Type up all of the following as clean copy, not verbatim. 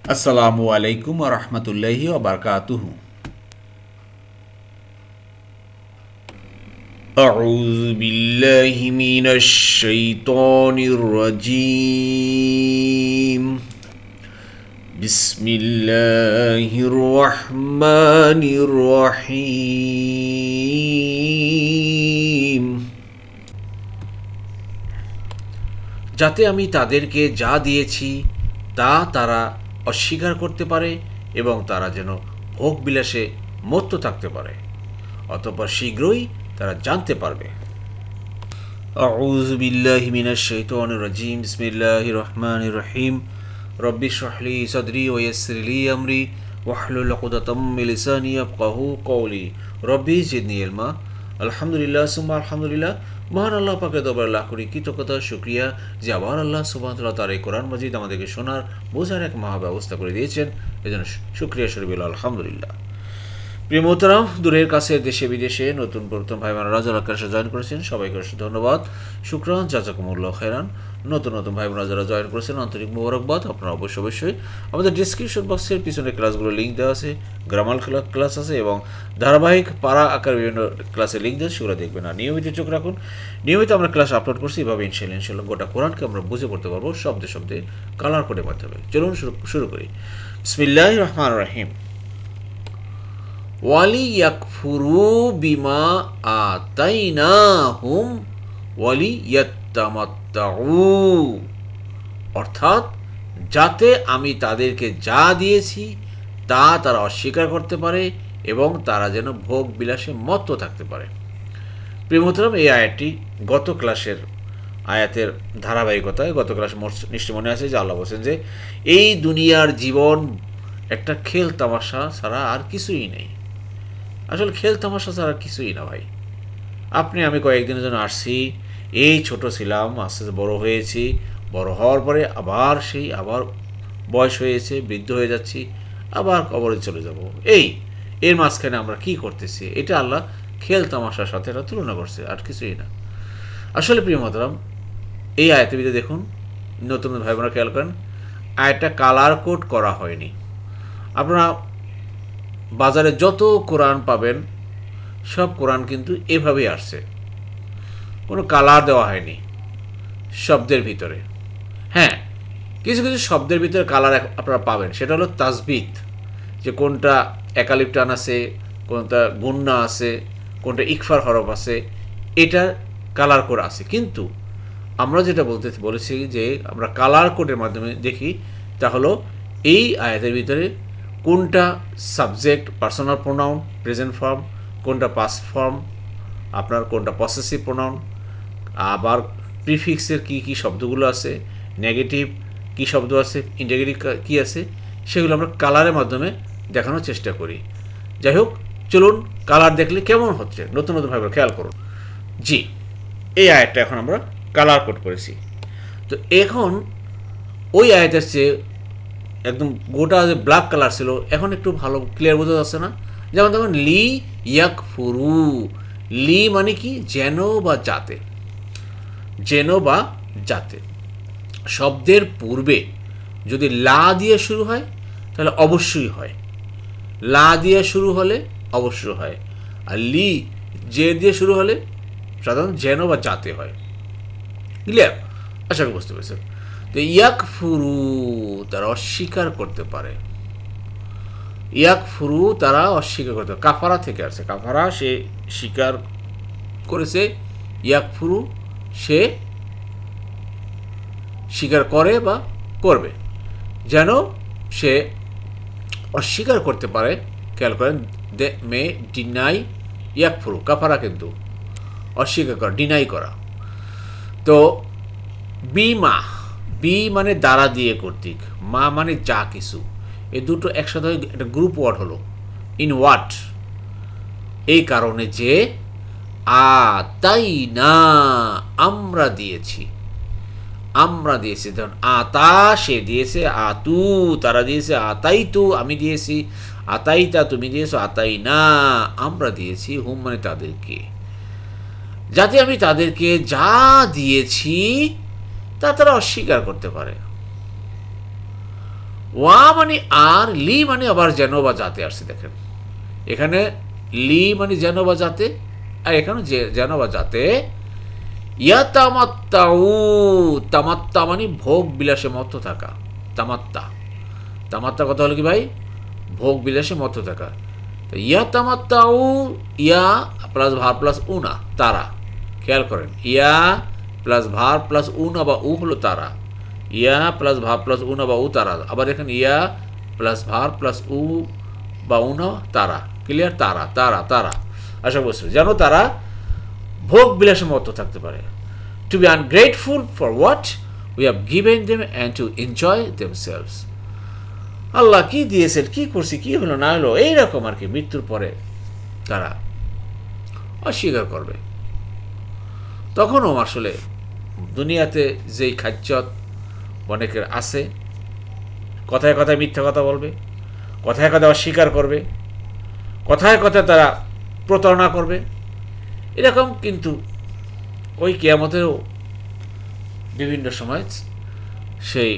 আসসালামু আলাইকুম ওয়া রাহমাতুল্লাহি ওয়া বারাকাতুহু। আউযু বিল্লাহি মিনাশ শাইতানির রাজীম। বিসমিল্লাহির রহমানির রহিম। যাতে আমি তাদেরকে যা দিয়েছি তা তারা অস্বীকার করতে পারে এবং তারা যেন ভোগবিলাসে মত্ত থাকতে পারে, অতঃপর শীঘ্রই তারা জানতে পারবে। আউযু বিল্লাহি মিনাশ শাইতানির রাজীম। বিসমিল্লাহির রহমানির রহিম। রব্বি ইশরাহ লি সাদরি ওয়া ইয়াসসির লি আমরি ওয়াহলুল উকদাতাম মিন লিসানি ইয়াফকাহু কওলি। রব্বি জিদনি ইলমা। আলহামদুলিল্লাহ সুম্মা আলহামদুলিল্লাহ। মহান আল্লাহ পাকের দরবারে লাখ কোটি কৃতজ্ঞতা শুকরিয়া যে আবার আল্লাহ সুবহানাহু ওয়া তাআলা তার এই কোরআন মাজিদ আমাদেরকে শোনার বোঝার এক মহা ব্যবস্থা করে দিয়েছেন। এজন্য শুকরিয়া স্বরূপ আলহামদুলিল্লাহ। প্রিয় মোহতারাম, দূরের কাছে দেশে বিদেশে নতুন প্রথম ভাই বোনেরা যারা ক্লাসে জয়েন করেছেন সবাইকে ধন্যবাদ, শুকরান, জাযাকুমুল্লাহ খায়রান। নতুন ভাই বোনেরা যারা জয়েন করেছেন আন্তরিক মোবারকবাদ। আপনারা অবশ্যই আমাদের ডিসক্রিপশন বক্সের পিছনে ক্লাসগুলো লিঙ্ক দেওয়া আছে, গ্রামার ক্লাস আছে এবং ধারাবাহিক পারা আকার বিভিন্ন ক্লাসের লিঙ্ক দেওয়া, সেগুলো দেখবেন। আর নিয়মিত চোখ রাখুন, নিয়মিত আমরা ক্লাস আপলোড করছি। এভাবে ইনশাআল্লাহ গোটা কোরআনকে আমরা বুঝে পড়তে পারবো শব্দে শব্দে, কালার কোডের মাধ্যমে। চলুন শুরু করি। বিসমিল্লাহির রহমানির রহিম। ওয়ালিয়াকফুরু বিমা আতাইনাহুম ওয়ালিয়াত্তামাত্তাউ, অর্থাৎ যাতে আমি তাদেরকে যা দিয়েছি তা তারা অস্বীকার করতে পারে এবং তারা যেন ভোগ বিলাসে মত্ত থাকতে পারে। প্রিয় মোহতারাম, এই আয়াতটি গত ক্লাসের আয়াতের ধারাবাহিকতায় গত ক্লাস নিশ্চয় মনে আছে যে আল্লাহ বলছেন যে এই দুনিয়ার জীবন একটা খেল তামাশা ছাড়া আর কিছুই নেই। আসলে খেল তামাশা ছাড়া কিছুই না ভাই। আমি কয়েকদিনের জন্য আসছি, এই ছোট ছিলাম, আস্তে আস্তে বড় হয়েছি, বড় হওয়ার পরে আবার বয়স হয়েছে, বৃদ্ধ হয়ে যাচ্ছি, আবার কবরে চলে যাব। এর মাঝখানে আমরা কি করতেছি, এটা আল্লাহ খেল তামাশার সাথে এটা তুলনা করছে, আর কিছুই না। আসলে প্রিয় মোহতারাম, এই আয়াতের ভিতরে দেখুন, নতুন ভাই বোনেরা খেয়াল করেন, আয়াতটা কালার কোড করা হয়নি। আপনারা বাজারে যত কোরআন পাবেন সব কোরআন কিন্তু এভাবেই আসছে, কোনো কালার দেওয়া হয়নি শব্দের ভিতরে। হ্যাঁ, কিছু কিছু শব্দের ভিতরে কালার আপনারা পাবেন, সেটা হলো তাসবিত, যে কোনটা একালিফ টান আছে, কোনটা গুন্না আছে, কোনটা ইকফার হরফ আছে, এটা কালার কোড আছে। কিন্তু আমরা যেটা বলেছি যে আমরা কালার কোডের মাধ্যমে দেখি, তা হলো এই আয়াতের ভিতরে কোনটা subject personal pronoun present form, কোনটা পাস্ট ফর্ম, আপনার কোনটা পসেসিভ প্রোনাউন, আবার প্রিফিক্সের কি শব্দগুলো আছে, নেগেটিভ কি শব্দ আছে, ইন্টিগ্রেটিভ কি আছে, সেগুলো আমরা কালারের মাধ্যমে দেখানোর চেষ্টা করি। যাই হোক, চলুন কালার দেখলে কেমন হচ্ছে নতুনভাবে খেয়াল করুন। জি, এই আয়াতটা এখন আমরা কালার কোড করেছি। তো এখন ওই আয়াতের চেয়ে একদম গোটা যে ব্ল্যাক কালার ছিল, এখন একটু ভালো ক্লিয়ার বোঝা যাচ্ছে না? যেমন দেখুন, লি ইয়াকফুরু, লি মানে কি, যেন বা যাতে, যেন বা যাতে। শব্দের পূর্বে যদি লা দিয়ে শুরু হয় তাহলে অবশ্যই হয়, লা দিয়ে শুরু হলে অবশ্যই হয়, আর লি যে দিয়ে শুরু হলে সাধারণত যেন বা যাতে হয়। ক্লিয়ার? আশা করি বুঝতে পেরেছেন। তো ইয়াকফুরু, তারা অস্বীকার করতে পারে। ইয়াকফুরু, তারা অস্বীকার করতে পারে, কাফারা থেকে আসছে, কাফারা সে স্বীকার করেছে, ইয়াকফুরু সে স্বীকার করে বা করবে, যেন সে অস্বীকার করতে পারে। খেয়াল করেন, দে মে ডিনাই ইয়াকফুরু, কাফারা কিন্তু অস্বীকার করা, ডিনাই করা। তো বিমা, বি মানে দ্বারা দিয়ে কর্তৃক, মা মানে যা কিছু, এই দুটো একসাথে একটা গ্রুপ ওয়ার্ড হলো, ইন হোয়াট, এই কারণে যে তাই না, আমরা দিয়েছি, আমরা দিয়েছি। ধরুন আতা সে দিয়েছে, আতু তারা দিয়েছে, আতাই তু আমি দিয়েছি, আতাইতা তুমি দিয়েছো, আতাই না আমরা দিয়েছি, হুম মানে তাদেরকে, যাতে আমি তাদেরকে যা দিয়েছি তা তারা অস্বীকার করতে পারে। ওয়া মানে আর, লি মানে আবার যেন বা যাতে আসছে। দেখেন এখানে লি মানে যেন বা যাতে, আর এখানে যেন বা যাতে। ইয়াতামাত্তাউ, তামাত্তা মানে ভোগ বিলাসে মত্ত থাকা। তামাত্তা, তামাত্তা কথা হলো কি ভাই? ভোগ বিলাসে মত্ত থাকা। তো ইয়াতামাত্তাউ, ইয়া প্লাস ভার প্লাস উনা, তারা। খেয়াল করেন, ইয়া প্লাস ভার প্লাস উনা বা উ হলো তারা। ইয়া প্লাস ভার প্লাস উনা বা উ তারা। আবার এখানে ইয়া প্লাস ভার প্লাস উ বা উনা তারা। ক্লিয়ার? তারা তারা তারা আশা করছি যেন তারা ভোগ বিলাসে মত্ত থাকতে পারে। To be ungrateful for what we have given them and to enjoy themselves. Allah কি দিয়েছেন, কি করছি, কি হলো না হলো, এইরকম আর কি। মৃত্যুর পরে তারা অস্বীকার করবে। তখনও আসলে দুনিয়াতে যেই খাচ্চত অনেকের আছে, কথায় কথায় মিথ্যা কথা বলবে, কথায় কথায় অস্বীকার করবে, কথায় কথায় তারা প্রতারণা করবে, এরকম কিন্তু ওই কিয়ামতেও বিভিন্ন সময় সেই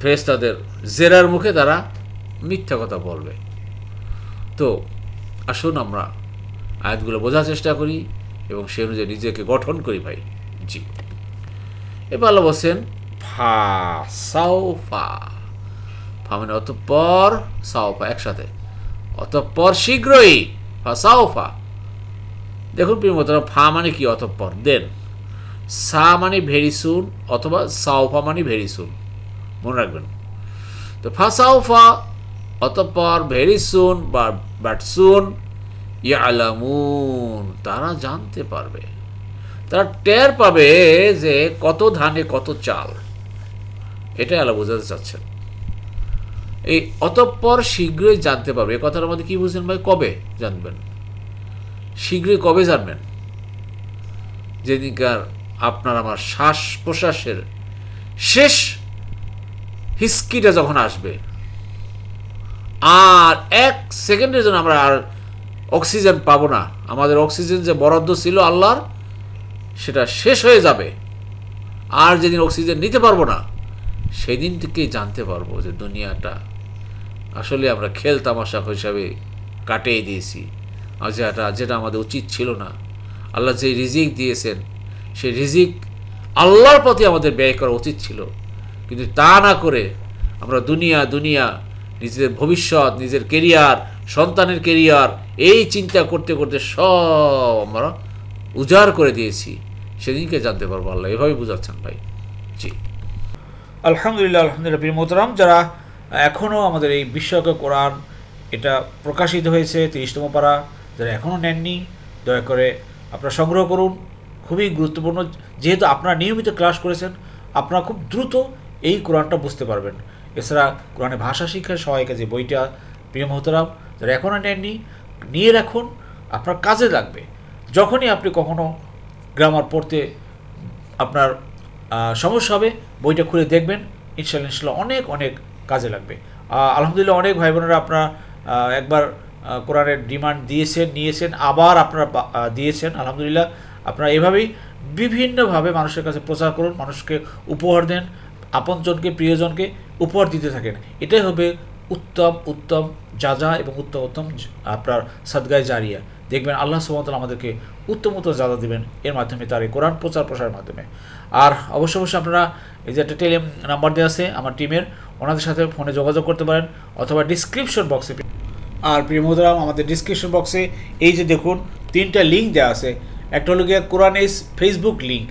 ফেরেশতাদের জেরার মুখে তারা মিথ্যা কথা বলবে। তো আসুন আমরা আয়াতগুলো বোঝার চেষ্টা করি এবং সেই অনুযায়ী নিজেকে গঠন করি ভাই। জি, এবার আল্লাহ বলছেন ফা সাউফা। ফা মানে অতঃপর, সাউফা একসাথে, অতঃপর শীঘ্রই। ফা সাউফা। দেখুন প্রিয় মতো, ফা মানে কি? অতঃপর, দেন। সা মানে ভেরি সুন, অথবা সাউফা মানে ভেরি সুন, মনে রাখবেন। তো ফা সাউফা অতঃপর, ভেরি সুন বা বাট সুন, ইয়ালামুন তারা জানতে পারবে, তারা টের পাবে যে কত ধানে কত চাল। এটাই আল্লাহ বোঝাতে চাচ্ছেন। এই অতঃপর শীঘ্রই জানতে পারবে, এই কথার মধ্যে কি বুঝছেন ভাই? কবে জানবেন? শীঘ্রই কবে জানবেন? যেদিনকার আপনার আমার শ্বাস প্রশ্বাসের শেষ হিসকিটা যখন আসবে, আর এক সেকেন্ডের জন্য আমরা আর অক্সিজেন পাবো না, আমাদের অক্সিজেন যে বরাদ্দ ছিল আল্লাহর, সেটা শেষ হয়ে যাবে, আর যেদিন অক্সিজেন নিতে পারবো না, সেদিন থেকেই জানতে পারবো যে দুনিয়াটা আসলে আমরা খেল তামাশা হিসাবে কাটিয়ে দিয়েছি, আর যেটা আমাদের উচিত ছিল না। আল্লাহ যে রিজিক দিয়েছেন, সেই রিজিক আল্লাহর প্রতি আমাদের ব্যয় করা উচিত ছিল, কিন্তু তা না করে আমরা দুনিয়া দুনিয়া, নিজেদের ভবিষ্যৎ, নিজের কেরিয়ার, সন্তানের কেরিয়ার, এই চিন্তা করতে করতে সব আমরা উজাড় করে দিয়েছি। সেদিনকে জানতে পারবো আল্লাহ, এভাবে বুঝাচ্ছেন ভাই। জি, আলহামদুলিল্লাহ। আলহামদুলিল্লাহ। প্রিয় মোহতারাম, যারা এখনও আমাদের এই বিস্ময়কর কোরআন, এটা প্রকাশিত হয়েছে 30তম পারা, যারা এখনও নেননি, দয়া করে আপনারা সংগ্রহ করুন। খুবই গুরুত্বপূর্ণ, যেহেতু আপনারা নিয়মিত ক্লাস করেছেন, আপনারা খুব দ্রুত এই কোরআনটা বুঝতে পারবেন। এছাড়া কোরআনের ভাষা শিক্ষার সহায়িকা যে বইটা, প্রিয় মোহতারাম, যারা এখনও নেননি, নিয়ে রাখুন, আপনার কাজে লাগবে। যখনই আপনি কখনো গ্রামার পড়তে আপনার সমস্যা হবে, বইটা খুলে দেখবেন, ইনশাল্লাহ অনেক অনেক কাজে লাগবে। আলহামদুলিল্লাহ, অনেক ভাই বোনেরা আপনারা একবার কোরআনের ডিমান্ড দিয়েছেন, নিয়েছেন, আবার আপনারা দিয়েছেন। আলহামদুলিল্লাহ, আপনারা এভাবেই বিভিন্নভাবে মানুষের কাছে প্রচার করুন, মানুষকে উপহার দেন, আপনজনকে, প্রিয়জনকে উপহার দিতে থাকেন। এটাই হবে উত্তম উত্তম যাজা এবং উত্তম উত্তম আপনার সাদগায়ে জারিয়া। দেখবেন আল্লাহ সুবহানাহু ওয়া তাআলা আমাদেরকে উত্তম উত্তম যাজা দিবেন এর মাধ্যমে, তার এই কোরআন প্রচার প্রসারের মাধ্যমে। আর অবশ্যই অবশ্যই আপনারা এই যে একটা টেলিগ্রাম নাম্বার দেওয়া আছে আমার টিমের, ওনাদের সাথে ফোনে যোগাযোগ করতে পারেন, অথবা ডিসক্রিপশন বক্সে। আর প্রিয় মোহতারাম, আমাদের ডিসক্রিপশন বক্সে এই যে দেখুন 3টা লিঙ্ক দেওয়া আছে। একটা হলো গিয়ে কোরআনিস ফেসবুক লিঙ্ক।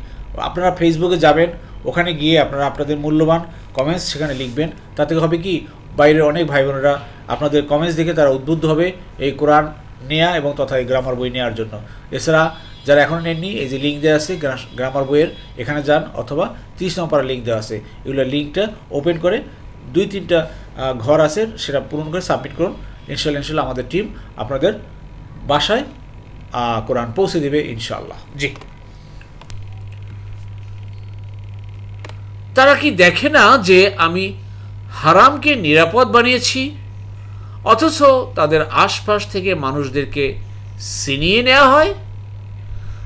আপনারা ফেসবুকে যাবেন, ওখানে গিয়ে আপনারা আপনাদের মূল্যবান কমেন্টস সেখানে লিখবেন। তাতে হবে কি, বাইরের অনেক ভাই বোনেরা আপনাদের কমেন্টস দেখে তারা উদ্বুদ্ধ হবে এই কোরআন নেওয়া এবং তথা এই গ্রামার বই নেওয়ার জন্য। এছাড়া যারা এখনও নেননি, এই যে লিঙ্ক দেওয়া আছে গ্রামার বইয়ের, এখানে যান, অথবা 30 নম্বর লিঙ্ক দেওয়া আছে, এগুলো লিঙ্কটা ওপেন করে 2-3টা ঘর আছে, সেটা পূরণ করে সাবমিট করুন। ইনশাল্লাহ আমাদের টিম আপনাদের বাসায় কোরআন পৌঁছে দেবে ইনশাআল্লাহ। জি, তারা কি দেখে না যে আমি হারামকে নিরাপদ বানিয়েছি, অথচ তাদের আশপাশ থেকে মানুষদেরকে ছিনিয়ে নেওয়া হয়?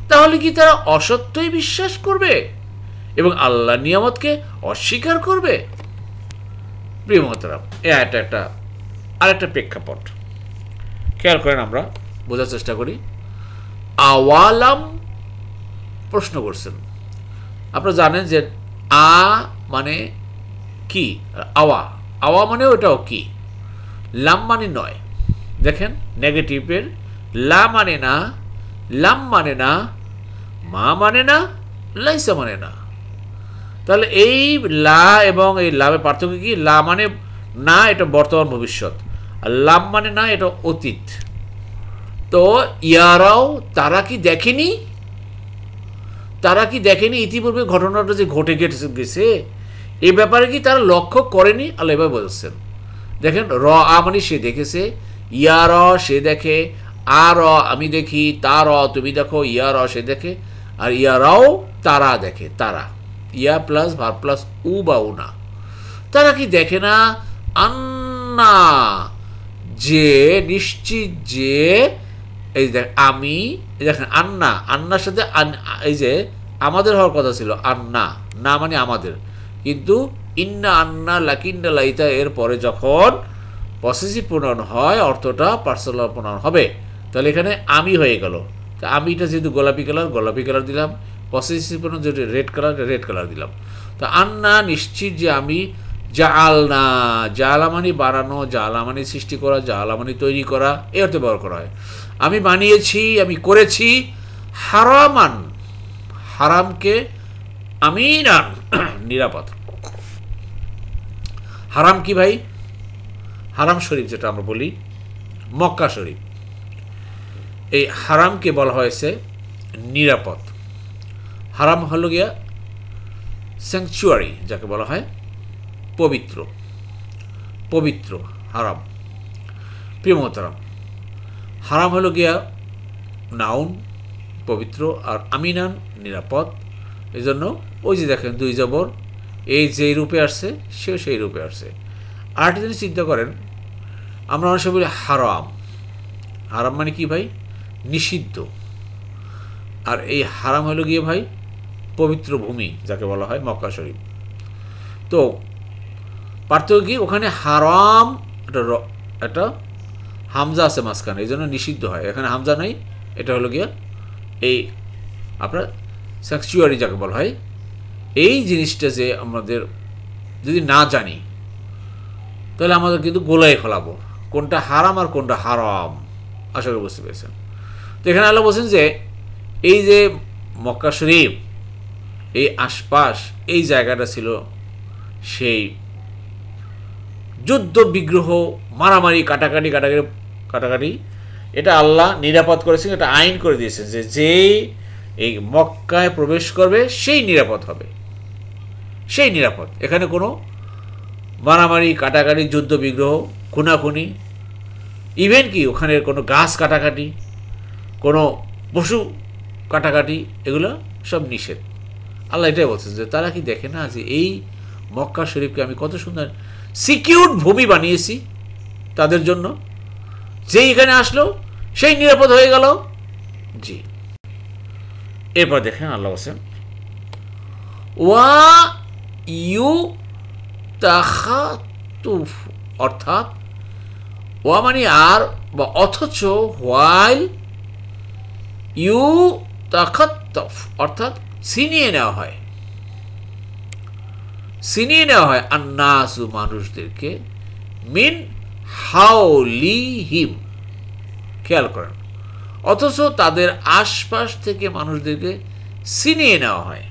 তাহলে কি তারা অসত্যই বিশ্বাস করবে এবং আল্লাহর নিয়ামতকে অস্বীকার করবে? প্রিয় মোহতারাম, এটা একটা আরেকটা প্রেক্ষাপট খেয়াল করেন, আমরা বোঝার চেষ্টা করি। আওয়ালাম প্রশ্ন করছেন। আপনারা জানেন যে আ মানে কি, আওয়া, আওয়া মানে ওটাও কি, লাম মানে নয়। দেখেন নেগেটিভের লা মানে না, লাম মানে না, মা মানে না, লাইসা মানে না। তাহলে এই লা এবং এই লামের পার্থক্য কি? লা মানে না, এটা বর্তমান ভবিষ্যৎ, আর লাম মানে না, এটা অতীত। তো ইয়ারাও, তারা কি দেখেনি? তারা কি দেখেনি ইতিপূর্বে ঘটনাটা যে ঘটে গেছে, এ ব্যাপারে কি তারা লক্ষ্য করেনি? আল্লাহ এবার বলছেন, দেখেন র আ মানে সে দেখেছে, ইয়া র সে দেখে, আ র আমি দেখি, তা র তুমি দেখো, ইয়া র সে দেখে, আর ইয়ারাও তারা দেখে। তারা ইয়া প্লাস ভার প্লাস উ বা উনা। তারা কি দেখে না? আন্না যে, নিশ্চিত যে, এই দেখ আমি, দেখেন আন্না, আন্নার সাথে এই যে আমাদের হওয়ার কথা ছিল আন্না, না মানে আমাদের, কিন্তু ইন্না আন্না লাকিন্না লাইতা এর পরে যখন পসেসিভ প্রোনাউন হয় অর্থটা পার্সোনাল প্রোনাউন হবে। তাহলে এখানে আমি হয়ে গেল। তা আমিটা যেহেতু গোলাপি কালার, গোলাপি কালার দিলাম, পসেসিভ প্রোনাউন যেহেতু রেড কালার, রেড কালার দিলাম। তা আন্না নিশ্চিত যে আমি, জাআলনা, জাআলা মানে বানানো, জাআলা মানে সৃষ্টি করা, জাআলা মানে তৈরি করা, এই অর্থে ব্যবহার করা হয়। আমি বানিয়েছি, আমি করেছি, হারামান, হারামকে, আমিনান নিরাপদ। হারাম কি ভাই? হারাম শরীফ যেটা আমরা বলি, মক্কা শরীফ, এই হারামকে বলা হয়েছে নিরাপদ। হারাম হলো গিয়া স্যাংচুয়ারি, যাকে বলা হয় পবিত্র, পবিত্র হারাম। প্রিয় মোহতারাম, হারাম হলো গিয়া নাউন পবিত্র, আর আমিনান নিরাপদ। এই জন্য ওই যে দেখেন দুই জবর, এই যেই রূপে আসছে সেও সেই রূপে আসছে। আরেকটা জিনিস চিন্তা করেন, আমরা অনেক সময় বলি হারাম, হারাম মানে কি ভাই? নিষিদ্ধ। আর এই হারাম হলো গিয়ে ভাই পবিত্র ভূমি, যাকে বলা হয় মক্কা শরীফ। তো পার্থক্য কি? ওখানে হারাম একটা হামজা আছে মাঝখানে, এই জন্য নিষিদ্ধ হয়। এখানে হামজা নাই, এটা হলো গিয়া এই আপনার স্যাংচুয়ারি যাকে বলা হয়। এই জিনিসটা যে আমাদের যদি না জানি তাহলে আমাদের কিন্তু গোলায় ফেলাবো কোনটা হারাম আর কোনটা হারাম। আশা করি বুঝতে পেরেছেন। তো এখানে আল্লাহ বলছেন যে এই যে মক্কা শরীফ, এই আশপাশ, এই জায়গাটা ছিল সেই যুদ্ধ বিগ্রহ, মারামারি, কাটাকাটি, কাটাকাটি। এটা আল্লাহ নিরাপদ করেছেন, এটা আইন করে দিয়েছেন যে যেই এই মক্কায় প্রবেশ করবে সেই নিরাপদ হবে, সেই নিরাপদ। এখানে কোনো মারামারি, কাটাকাটি, যুদ্ধ বিগ্রহ, খুনাখুনি, ইভেন কি ওখানে কোনো গাছ কাটাকাটি, কোনো পশু কাটাকাটি, এগুলো সব নিষেধ। আল্লাহ এটাই বলছেন যে তারা কি দেখে না যে এই মক্কা শরীফকে আমি কত সুন্দর সিকিউরড ভূমি বানিয়েছি তাদের জন্য, যেই এখানে আসলো সেই নিরাপদ হয়ে গেল। জি, এরপর দেখেন আল্লাহ বলছেন ওয়া ইউ তাখাতুফ, অর্থাৎ ওয়া মানে আর বা অথচ, হোয়াইল ইউ তাখাত্তফ অর্থাৎ ছিনিয়ে নেওয়া হয়, ছিনিয়ে নেওয়া হয় আন্নাসু মানুষদেরকে, মিন হাওলিহিম, খেয়াল করেন, অথচ তাদের আশপাশ থেকে মানুষদেরকে ছিনিয়ে নেওয়া হয়।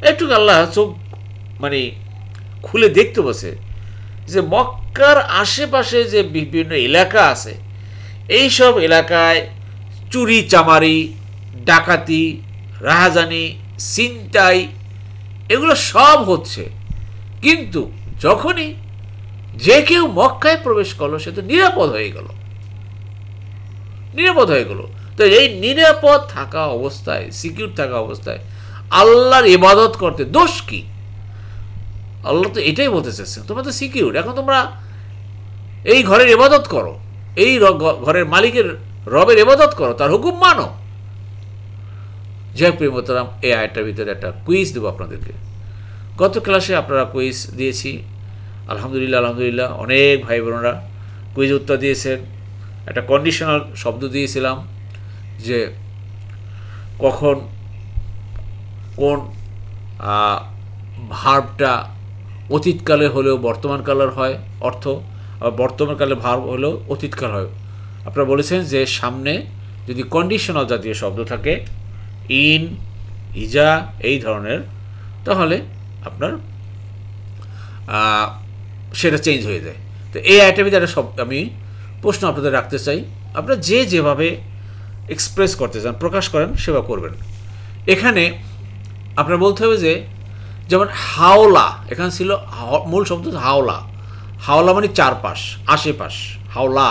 একটু আল্লাহ চোখ মানে খুলে দেখতে বসে যে মক্কার আশেপাশে যে বিভিন্ন এলাকা আছে, এই সব এলাকায় চুরি চামারি, ডাকাতি, রাহাজানি, ছিনতাই, এগুলো সব হচ্ছে। কিন্তু যখনই যে কেউ মক্কায় প্রবেশ করলো সে তো নিরাপদ হয়ে গেল, নিরাপদ হয়ে গেল। তো এই নিরাপদ থাকা অবস্থায়, সিকিউর থাকা অবস্থায় আল্লাহর ইবাদত করতে দোষ কি? আল্লাহ তো এটাই বলতে চাচ্ছেন, তোমরা তো সিকিউর, এখন তোমরা এই ঘরের ইবাদত করো, এই ঘরের মালিকের রবের ইবাদত করো, তার হুকুম মানো। যাই হোক প্রিয় এই আয়টার ভিতরে একটা কুইজ দেবো আপনাদেরকে। গত ক্লাসে আপনারা কুইজ দিয়েছি আলহামদুলিল্লাহ আলহামদুলিল্লাহ, অনেক ভাই বোনেরা কুইজ উত্তর দিয়েছেন। একটা কন্ডিশনাল শব্দ দিয়েছিলাম যে কখন কোন ভার্বটা অতীতকালে হলেও বর্তমানকালের হয় অর্থ, আবার বর্তমানকালে ভার্ব হলেও অতীতকাল হয়। আপনারা বলেছেন যে সামনে যদি কন্ডিশনাল জাতীয় শব্দ থাকে, ইন, ইজা, এই ধরনের, তাহলে আপনার সেটা চেঞ্জ হয়ে যায়। তো এই আইটেমে একটা সব আমি প্রশ্ন আপনাদের রাখতে চাই, আপনারা যে যেভাবে এক্সপ্রেস করতে চান, প্রকাশ করেন, সেবা করবেন। এখানে আপনার বলতে হবে যে যেমন হাওলা, এখানে ছিল মূল শব্দ হাওলা। হাওলা মানে চারপাশ, আশেপাশ, হাওলা।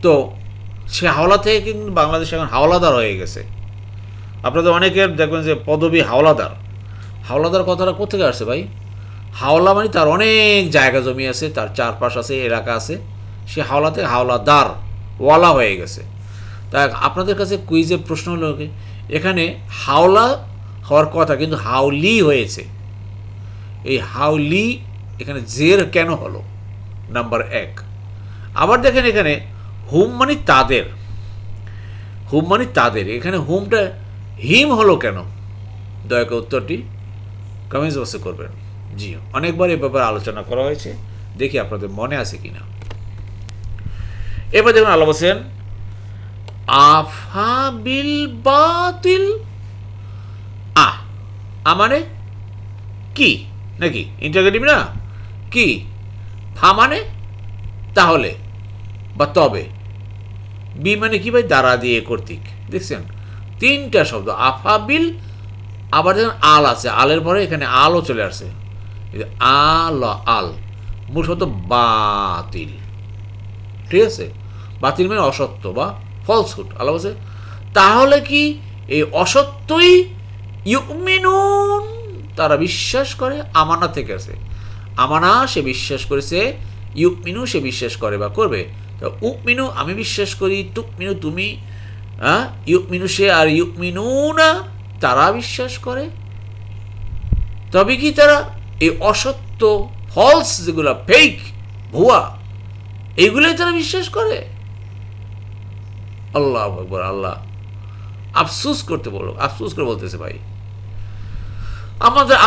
তো সে হাওলা থেকে কিন্তু বাংলাদেশ এখন হাওলাদার হয়ে গেছে। আপনাদের অনেকের দেখবেন যে পদবী হাওলাদার। হাওলাদার কথাটা কোথেকে আসছে ভাই? হাওলা মানে তার অনেক জায়গা জমি আছে, তার চারপাশ আছে, এলাকা আছে, সে হাওলা থেকে হাওলাদার, ওয়ালা হয়ে গেছে। তা আপনাদের কাছে কুইজের প্রশ্ন হলো, এখানে হাওলা হওয়ার কথা কিন্তু হাউলি হয়েছে। এই হাউলি এখানে জের কেন হলো? নাম্বার 1। আবার দেখেন এখানে হুম মানে তাদের, হুম মানে তাদের, এখানে হুমটা হিম হলো কেন? দয়া করে উত্তরটি কমেন্টস বক্সে করবেন। জি, অনেকবার এ ব্যাপারে আলোচনা করা হয়েছে, দেখি আপনাদের মনে আছে কিনা। এবার দেখুন আল্লাহ বলছেন আফা বিল বাতিল। মানে কি নাকি ইন্টারগেটিভ না কি? ফা মানে তাহলে বা তবে, বি মানে কি ভাই? দ্বারা দিয়ে, কর্তৃক। দেখছেন তিনটা শব্দ, আফাবিল। আবার দেখুন আল আছে, আলের পরে এখানে আলও চলে আসছে, আল, আল মূল শব্দ বাতিল। ঠিক আছে, বাতিল মানে অসত্য বা ফলসহুড। আল্লাহ বলছে তাহলে কি এই অসত্যই ইউমিনুন, তারা বিশ্বাস করে। আমানা থেকে আছে, আমানা সে বিশ্বাস করেছে, ইউমিনু সে বিশ্বাস করে বা করবে। তো উমিনু আমি বিশ্বাস করি, তুমিনু তুমি, ইউমিনু সে, আর ইউমিনু না তারা বিশ্বাস করে। তবে কি তারা এই অসত্য, ফলস, যেগুলো ফেক, ভুয়া, এইগুলোই তারা বিশ্বাস করে? আল্লাহ আকবার। আল্লাহ আফসুস করতে বলো, আফসুস করে বলতেছে ভাই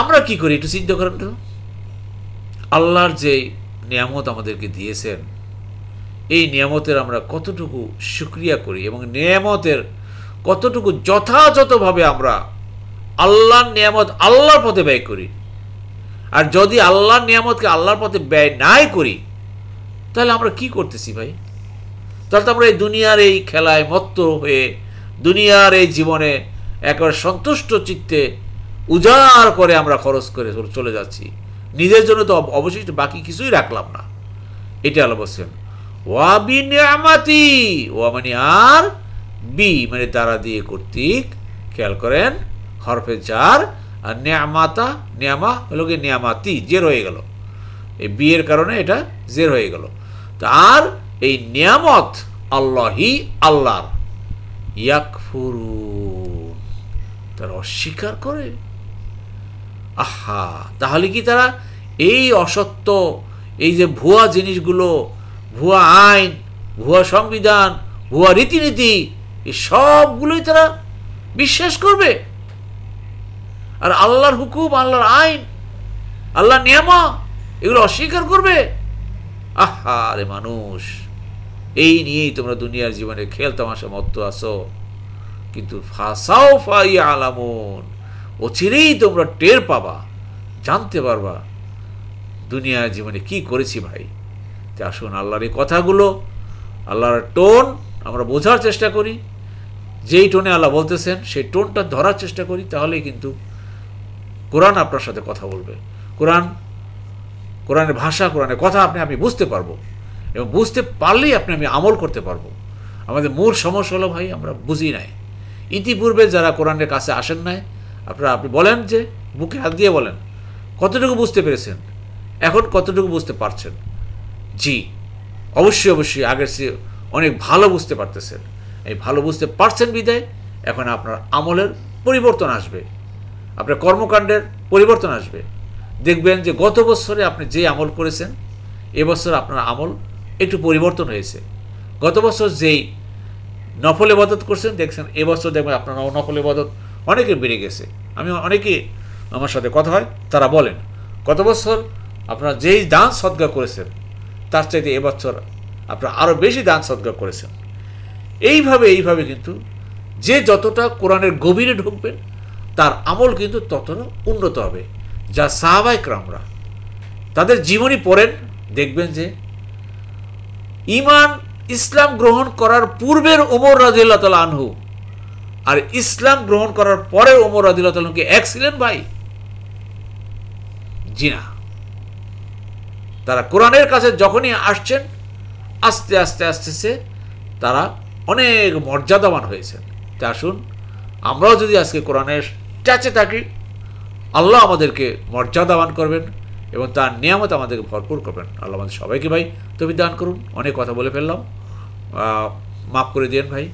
আমরা কি করি একটু চিন্তা করেন তো। আল্লাহর যে নিয়ামত আমাদেরকে দিয়েছেন, এই নিয়ামতের আমরা কতটুকু শুকরিয়া করি এবং নিয়ামতের কতটুকু যথাযথভাবে আমরা আল্লাহর নিয়ামত আল্লাহর পথে ব্যয় করি। আর যদি আল্লাহর নিয়ামতকে আল্লাহর পথে ব্যয় নাই করি, তাহলে আমরা কি করতেছি ভাই? তাহলে তো আমরা এই দুনিয়ার এই খেলায় মত্ত হয়ে, দুনিয়ার এই জীবনে একবার সন্তুষ্ট চিত্তে উজাড় করে আমরা খরচ করে চলে যাচ্ছি, নিজের জন্য তো অবশিষ্ট বাকি কিছুই রাখলাম না। এটা আল্লাহ বলছেন ওয়া বি নিয়ামাতি, ওয়া মানে আর, বি মানে দ্বারা দিয়ে, কর্তৃক। খেয়াল করেন হরফে জার, আর নিয়ামাতা, নিয়ামা হলো গিয়ে নিয়ামাতি, জের হয়ে গেল, এই বি এর কারণে এটা জের হয়ে গেল। আর এই নিয়ামত আল্লাহি, আল্লাহর, ইয়াকফুরুন তারা অস্বীকার করে। আহা, তাহলে কি তারা এই অসত্য, এই যে ভুয়া জিনিসগুলো, ভুয়া আইন, ভুয়া সংবিধান, ভুয়া রীতিনীতি, এই সবগুলোই তারা বিশ্বাস করবে? আর আল্লাহর হুকুম, আল্লাহর আইন, আল্লাহর নিয়ামা, এগুলো অস্বীকার করবে? আহা রে মানুষ, এই নিয়েই তোমরা দুনিয়ার জীবনে খেল তামাশা মত্ত আসো। কিন্তু ফাসাউফা ইয়ালামুন, অচিরেই তোমরা টের পাবা, জানতে পারবা দুনিয়ার জীবনে কি করেছি ভাই। তা আসুন আল্লাহর এই কথাগুলো, আল্লাহর টোন আমরা বোঝার চেষ্টা করি। যেই টোনে আল্লাহ বলতেছেন সেই টোনটা ধরার চেষ্টা করি, তাহলেই কিন্তু কোরআন আপনার সাথে কথা বলবে। কোরআনের ভাষা, কোরআনের কথা আমি বুঝতে পারবো, এবং বুঝতে পারলেই আমি আমল করতে পারবো। আমাদের মূল সমস্যা হলো ভাই আমরা বুঝি নাই। ইতিপূর্বে যারা কোরআনের কাছে আসেন নাই, আপনি বলেন যে বুকে হাত দিয়ে বলেন কতটুকু বুঝতে পেরেছেন, এখন কতটুকু বুঝতে পারছেন? জি অবশ্যই অবশ্যই আগের চেয়ে অনেক ভালো বুঝতে পারতেছেন। এই ভালো বুঝতে পারছেন বিদায় এখন আপনার আমলের পরিবর্তন আসবে, আপনার কর্মকাণ্ডের পরিবর্তন আসবে। দেখবেন যে গত বছরে আপনি যে আমল করেছেন এবছর আপনার আমল একটু পরিবর্তন হয়েছে। গত বছর যেই নফল ইবাদত করছেন দেখছেন এবছর দেখবেন আপনার নফল ইবাদত অনেকে বেড়ে গেছে। আমি অনেকে আমার সাথে কথা হয়, তারা বলেন গত বছর আপনারা যেই দান সদকা করেছেন তার চাইতে এবছর আপনারা আরও বেশি দান সদকা করেছেন। এইভাবে কিন্তু যে যতটা কোরআনের গভীরে ঢুকবেন তার আমল কিন্তু ততটা উন্নত হবে। যা সাহাবায়ে কেরামরা তাদের জীবনী পড়েন দেখবেন যে ঈমান ইসলাম গ্রহণ করার পূর্বের ওমর রাদিয়াল্লাহু তাআলা আনহু আর ইসলাম গ্রহণ করার পরের ওমর রাদিয়াল্লাহু তাআলা কি এক ছিলেন ভাই? জি না। তারা কোরআনের কাছে যখনই আসছেন আস্তে আস্তে তারা অনেক মর্যাদাবান হয়েছেন। তা আসুন আমরাও যদি আজকে কোরআনের টাচে থাকি, আল্লাহ আমাদেরকে মর্যাদাবান করবেন এবং তার নিয়ামত আমাদেরকে ভরপুর করবেন। আল্লাহ আমাদের সবাইকে ভাই তৌফিক দান করুন। অনেক কথা বলে ফেললাম, মাফ করে দিন ভাই।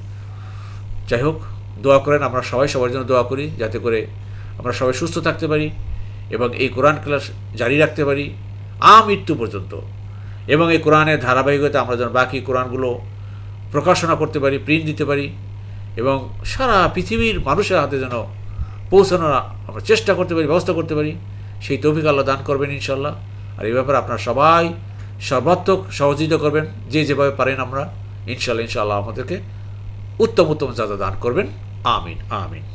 যাই হোক, দোয়া করেন, আমরা সবাই সবার জন্য দোয়া করি যাতে করে আমরা সবাই সুস্থ থাকতে পারি এবং এই কোরআন ক্লাস জারি রাখতে পারি আমৃত্যু পর্যন্ত, এবং এই কোরআনের ধারাবাহিকতা আমরা যেন বাকি কোরআনগুলো প্রকাশনা করতে পারি, প্রিন্ট দিতে পারি এবং সারা পৃথিবীর মানুষের হাতে যেন পৌঁছানোর আমরা চেষ্টা করতে পারি, ব্যবস্থা করতে পারি। সেই তৌফিক আল্লাহ দান করবেন ইনশাল্লাহ। আর এই ব্যাপারে আপনারা সবাই সর্বাত্মক সহযোগিতা করবেন, যে যেভাবে পারেন। আমরা ইনশাল্লাহ আমাদেরকে উত্তম যাজা দান করবেন। আমিন আমিন।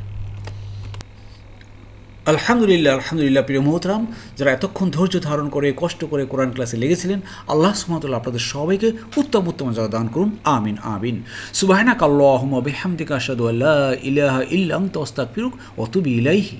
আলহামদুলিল্লাহ প্রিয় মোহতরাম, যারা এতক্ষণ ধৈর্য ধারণ করে কষ্ট করে কোরআন ক্লাসে লেগেছিলেন, আল্লাহ সুবহানাহু ওয়া তাআলা আপনাদের সবাইকে উত্তম যাজা দান করুন। আমিন আমিন। সুবহানাকাল্লাহুম্মা বিহামদিকা আশহাদু আল্লা ইলাহা ইল্লা আনতা আস্তাগফিরুকা ওয়া আতুবু ইলাইহি।